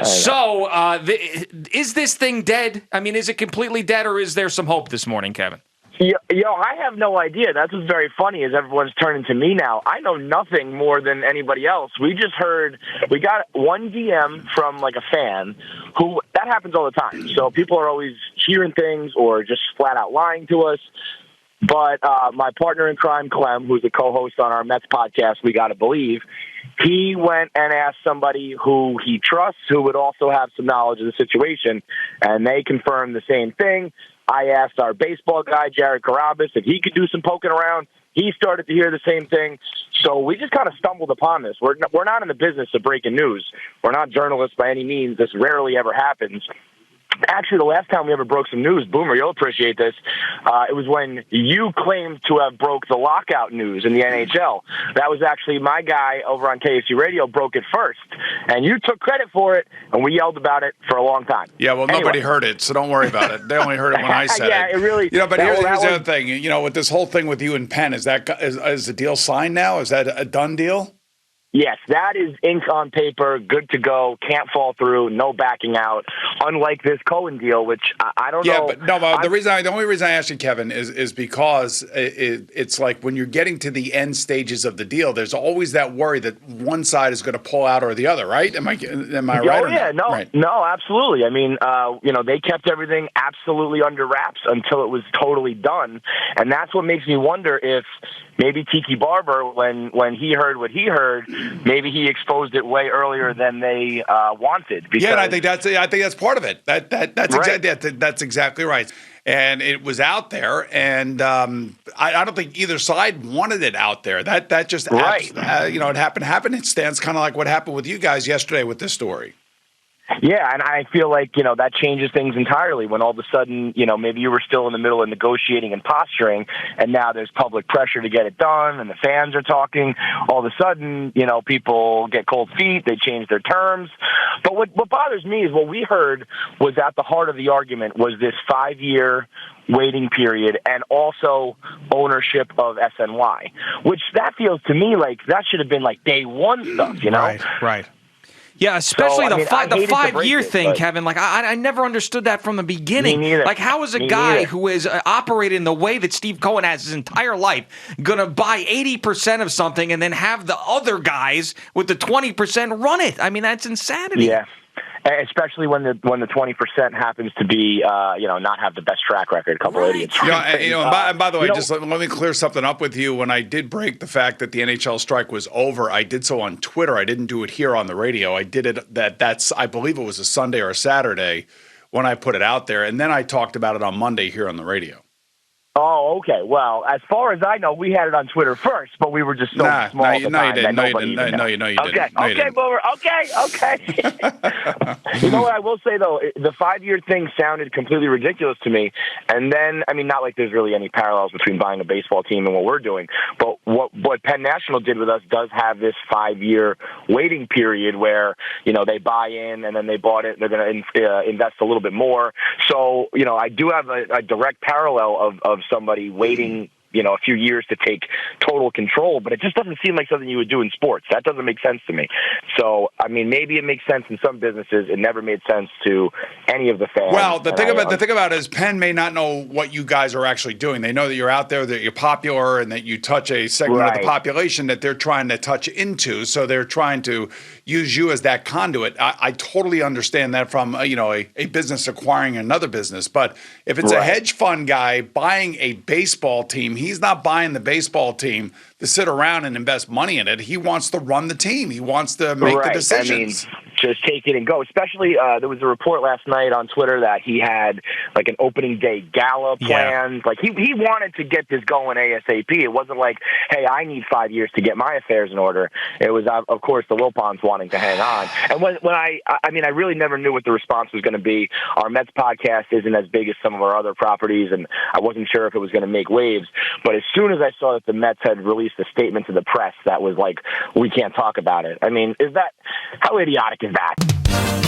So, is this thing dead? I mean, is it completely dead, or is there some hope this morning, Kevin? I have no idea. That's what's very funny is everyone's turning to me now. I know nothing more than anybody else. We just heard, we got one DM from like a fan who, that happens all the time. So people are always hearing things or just flat out lying to us. But my partner in crime, Clem, who's a co-host on our Mets podcast, We Gotta Believe, he went and asked somebody who he trusts, who would also have some knowledge of the situation, and they confirmed the same thing. I asked our baseball guy, Jared Carabas, if he could do some poking around. He started to hear the same thing. So we just kind of stumbled upon this. We're not in the business of breaking news. We're not journalists by any means. This rarely ever happens. Actually, the last time we ever broke some news, Boomer, you'll appreciate this, it was when you claimed to have broke the lockout news in the NHL. That was actually my guy over on KSC Radio broke it first, and you took credit for it, and we yelled about it for a long time. Yeah, well, nobody heard it, so don't worry about it. They only heard it when I said it. Yeah, it really... But here's the other thing. With this whole thing with you and Penn, is the deal signed now? Is that a done deal? Yes, that is ink on paper, good to go, can't fall through, no backing out. Unlike this Cohen deal, which I don't know. Yeah, but no, the only reason I asked you, Kevin, is because it's like when you're getting to the end stages of the deal, there's always that worry that one side is going to pull out or the other, right? Am I right? Oh yeah, no, absolutely. I mean, they kept everything absolutely under wraps until it was totally done, and that's what makes me wonder if maybe Tiki Barber, when he heard what he heard, maybe he exposed it way earlier than they wanted. Because, yeah, and I think that's part of it. That's right. That's exactly right. And it was out there, and I don't think either side wanted it out there. That just right. It happened. It stands kind of like what happened with you guys yesterday with this story. Yeah, and I feel like, that changes things entirely when all of a sudden, maybe you were still in the middle of negotiating and posturing, and now there's public pressure to get it done, and the fans are talking. All of a sudden, people get cold feet, they change their terms. But what bothers me is what we heard was at the heart of the argument was this 5-year waiting period and also ownership of SNY, which that feels to me like that should have been like day one stuff, Right. Yeah, especially the 5-year thing, but Kevin. Like, I never understood that from the beginning. Me neither. Like, how is a guy who is operating the way that Steve Cohen has his entire life going to buy 80% of something and then have the other guys with the 20% run it? I mean, that's insanity. Yeah. Especially when the 20% happens to be, not have the best track record. A couple idiots. And by the way, just let me clear something up with you. When I did break the fact that the NHL strike was over, I did so on Twitter. I didn't do it here on the radio. I did it. I believe it was a Sunday or a Saturday when I put it out there, and then I talked about it on Monday here on the radio. Oh, okay. Well, as far as I know, we had it on Twitter first, but we were just so small at the time that nobody even knows. You didn't. Okay, Boomer. Okay. You know what I will say, though? The 5-year thing sounded completely ridiculous to me. And then, I mean, not like there's really any parallels between buying a baseball team and what we're doing, but what Penn National did with us does have this 5-year waiting period where, they buy in and then they bought it. They're going to invest a little bit more. So, I do have a direct parallel of somebody waiting, a few years to take total control, but it just doesn't seem like something you would do in sports. That doesn't make sense to me. So, I mean, maybe it makes sense in some businesses. It never made sense to any of the fans. Well, the thing about it is Penn may not know what you guys are actually doing. They know that you're out there, that you're popular, and that you touch a segment of the population that they're trying to touch into. So they're trying to use you as that conduit. I totally understand that from a business acquiring another business. But if it's a hedge fund guy buying a baseball team, he's not buying the baseball team to sit around and invest money in it. He wants to run the team. He wants to make the decisions. Just take it and go. Especially, there was a report last night on Twitter that he had like an opening day gala planned. Like he wanted to get this going ASAP. It wasn't like, hey, I need 5 years to get my affairs in order. It was, of course, the Wilpons wanting to hang on. And when I really never knew what the response was going to be. Our Mets podcast isn't as big as some of our other properties, and I wasn't sure if it was going to make waves. But as soon as I saw that the Mets had released a statement to the press that was like, we can't talk about it. I mean, how idiotic is that?